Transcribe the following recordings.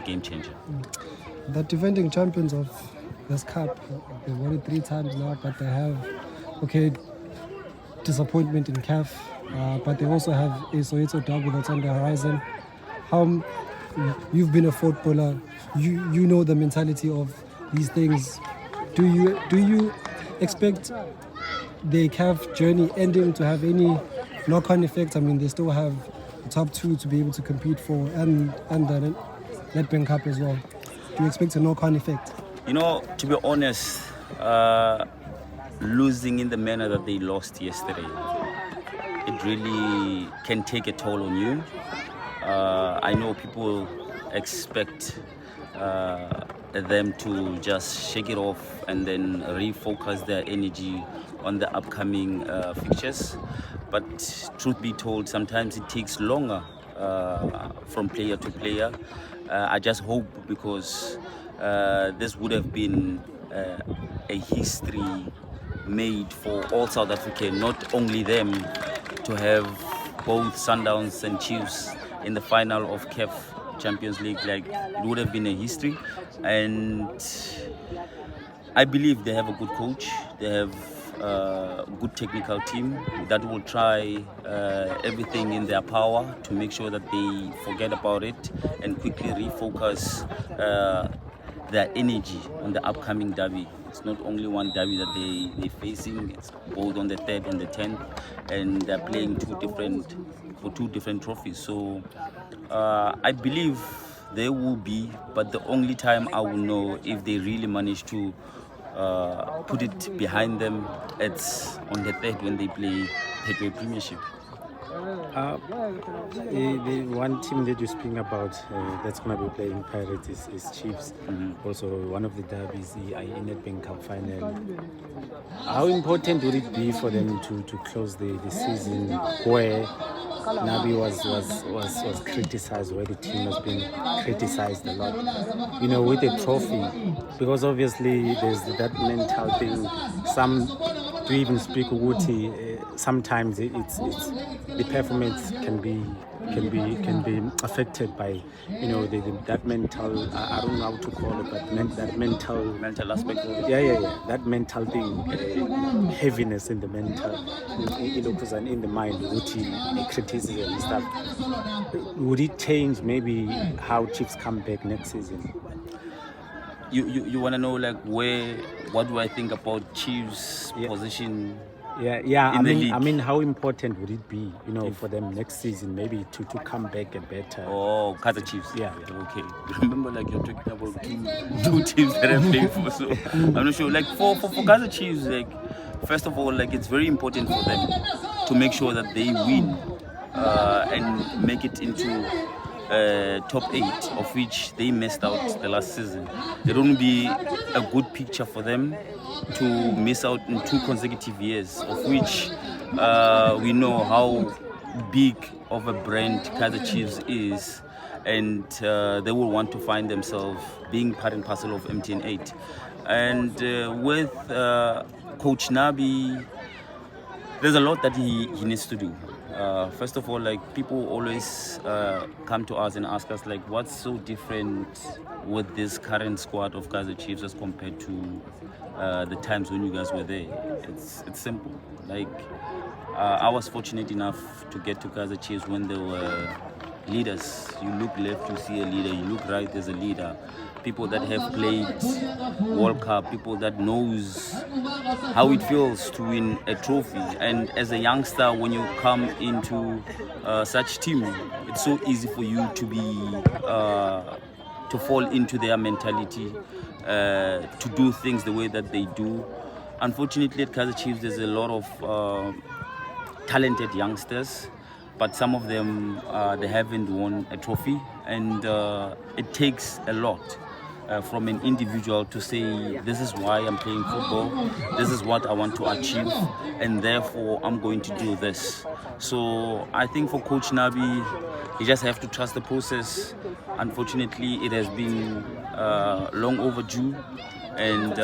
game changer. The defending champions of this cup, they won it 3 times now, but they have, disappointment in CAF, but they also have a Soweto Derby that's on the horizon. You've been a footballer, you know the mentality of these things. Do you expect the CAF journey ending to have any knock-on effect? I mean, they still have the top 2 to be able to compete for, and the Nedbank Cup as well. Do you expect a knock-on effect? To be honest, losing in the manner that they lost yesterday, it really can take a toll on you. I know people expect them to just shake it off and then refocus their energy on the upcoming fixtures. But truth be told, sometimes it takes longer from player to player. I just hope, because this would have been a history made for all South African, not only them, to have both Sundowns and Chiefs in the final of CAF Champions League. Like, it would have been a history. And I believe they have a good coach. They have a good technical team that will try everything in their power to make sure that they forget about it and quickly refocus their energy on the upcoming derby. It's not only one derby that they're facing, it's both on the 3rd and the 10th, and they're playing for two different trophies. So I believe they will be, but the only time I will know if they really manage to put it behind them, it's on the 3rd when they play Petway Premiership. The one team that you're speaking about that's going to be playing Pirates is Chiefs. Mm-hmm. Also, one of the derbies, the Nedbank Cup final. How important would it be for them to close the season where Nabi was criticized, where the team has been criticized a lot, with a trophy? Because obviously there's that mental thing. Some do even speak Uguti. Sometimes it's the performance can be affected by that mental, I don't know how to call it, but that mental aspect of it. Yeah, that mental thing, heaviness in the mental, in the mind, criticism and stuff. Would it change maybe how Chiefs come back next season? You want to know what do I think about Chiefs' position? Yeah. I mean, how important would it be, for them next season, maybe to come back a better? Oh, Kaizer Chiefs. Yeah. Okay. Remember, you're talking about two teams that I'm playing for. So I'm not sure. For Kaizer Chiefs, first of all, it's very important for them to make sure that they win and make it into top 8, of which they missed out the last season. It wouldn't be a good picture for them to miss out in 2 consecutive years, of which we know how big of a brand Kaizer Chiefs is, and they will want to find themselves being part and parcel of MTN 8. And with Coach Nabi, there's a lot that he needs to do. First of all, people always come to us and ask us, what's so different with this current squad of Kaizer Chiefs as compared to the times when you guys were there? It's simple. I was fortunate enough to get to Kaizer Chiefs when there were leaders. You look left, you see a leader. You look right, there's a leader. People that have played World Cup, people that knows how it feels to win a trophy. And as a youngster, when you come into such team, it's so easy for you to be to fall into their mentality, to do things the way that they do. Unfortunately, at Kaizer Chiefs, there's a lot of talented youngsters, but some of them they haven't won a trophy, and it takes a lot from an individual to say, this is why I'm playing football, this is what I want to achieve, and therefore I'm going to do this. So I think for Coach Nabi, he just have to trust the process. Unfortunately, it has been long overdue, and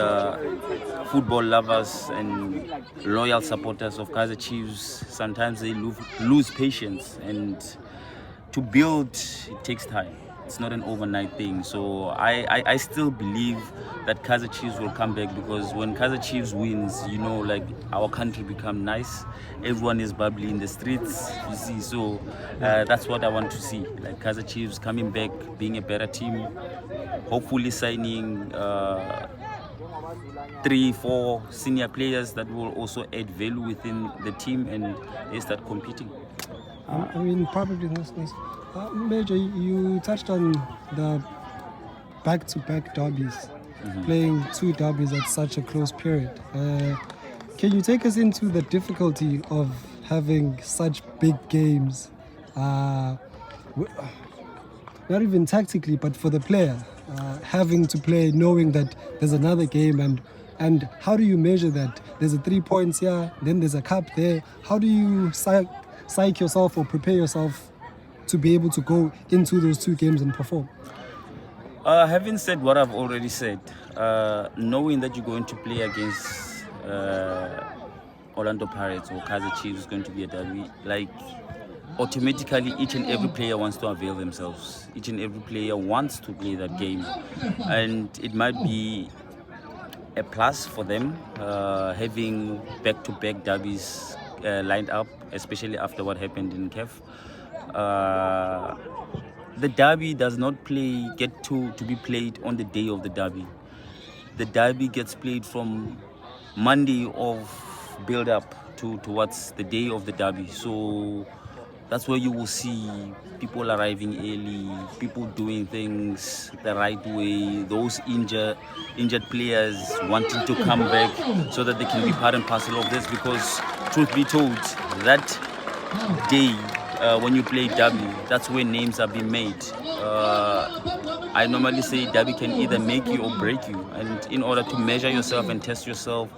football lovers and loyal supporters of Kaizer Chiefs, sometimes they lose patience, and to build, it takes time. it's not an overnight thing. So I still believe that Kaizer Chiefs will come back, because when Kaizer Chiefs wins, you know, like our country become nice. Everyone is bubbly in the streets, you see. So that's what I want to see, like Kaizer Chiefs coming back, being a better team, hopefully signing 3-4 senior players that will also add value within the team, and they start competing. I mean, probably this. Major, you touched on the back-to-back derbies, playing 2 derbies at such a close period. Can you take us into the difficulty of having such big games? Not even tactically, but for the player, having to play knowing that there's another game, and how do you measure that? There's a 3 points here, then there's a cup there. How do you psych yourself or prepare yourself to be able to go into those 2 games and perform? Having said what I've already said, knowing that you're going to play against Orlando Pirates or Kaizer Chiefs is going to be a derby, like automatically each and every player wants to avail themselves. Each and every player wants to play that game, and it might be a plus for them having back-to-back derbies lined up, especially after what happened in CAF. The derby does not get to be played on the day of the derby. The derby gets played from Monday of build-up towards the day of the derby. So that's where you will see people arriving early, people doing things the right way, those injured players wanting to come back so that they can be part and parcel of this, because truth be told, that day when you play derby, that's where names are being made. I normally say derby can either make you or break you, and in order to measure yourself and test yourself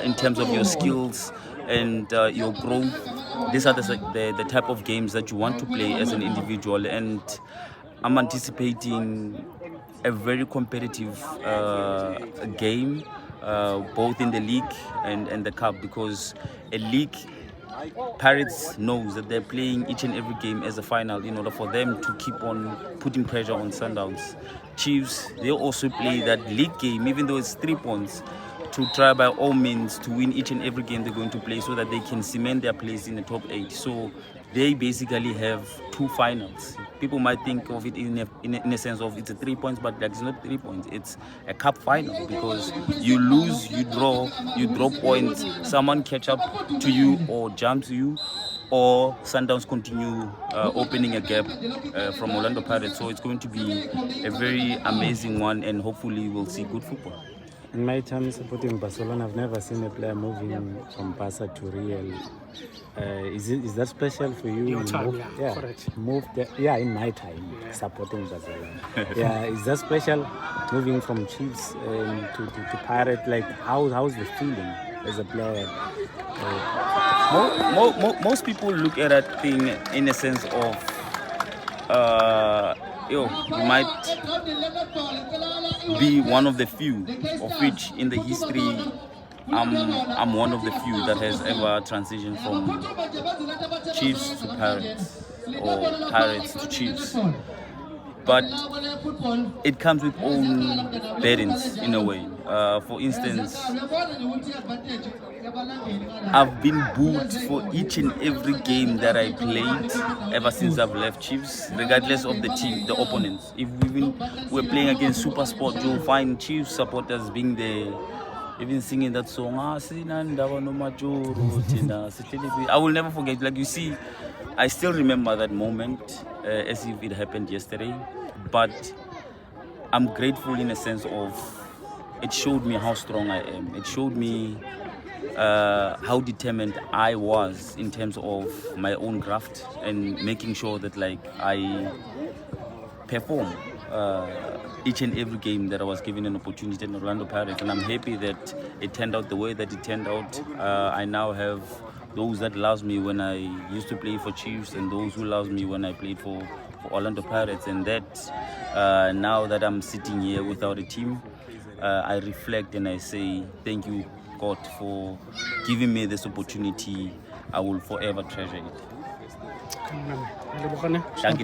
in terms of your skills and your growth, these are the type of games that you want to play as an individual. And I'm anticipating a very competitive game, both in the league and the cup, because a league, Pirates knows that they're playing each and every game as a final in order for them to keep on putting pressure on Sundowns. Chiefs, they also play that league game, even though it's 3 points, to try by all means to win each and every game they're going to play, so that they can cement their place in the top 8. So they basically have 2 finals. People might think of it in a sense of it's a 3 points, but it's not 3 points. It's a cup final, because you lose, you draw points, someone catch up to you or jumps you, or Sundowns continue opening a gap from Orlando Pirates. So it's going to be a very amazing one, and hopefully we'll see good football. In my time supporting Barcelona, I've never seen a player moving from Barca to Real. Is that special for you? Your time, correct. In my time supporting Barcelona. Is that special moving from Chiefs to Pirates? Like, how's the feeling as a player? Most people look at that thing in a sense of you might be one of the few, of which in the history I'm one of the few that has ever transitioned from Chiefs to Pirates, or Pirates to Chiefs. But it comes with own burdens in a way. For instance, I've been booed for each and every game that I played ever since I've left Chiefs, regardless of the team, the opponents. If we're playing against Super Sport, you'll find Chiefs supporters being there, even singing that song. Lehlo Majoro. I will never forget. Like, you see, I still remember that moment as if it happened yesterday. But I'm grateful in a sense of it showed me how strong I am. It showed me how determined I was in terms of my own craft and making sure that I perform each and every game that I was given an opportunity in Orlando Pirates. And I'm happy that it turned out the way that it turned out. I now have those that loves me when I used to play for Chiefs, and those who loves me when I played for Orlando Pirates. And that now that I'm sitting here without a team, I reflect and I say thank you, God, for giving me this opportunity. I will forever treasure it. Thank you.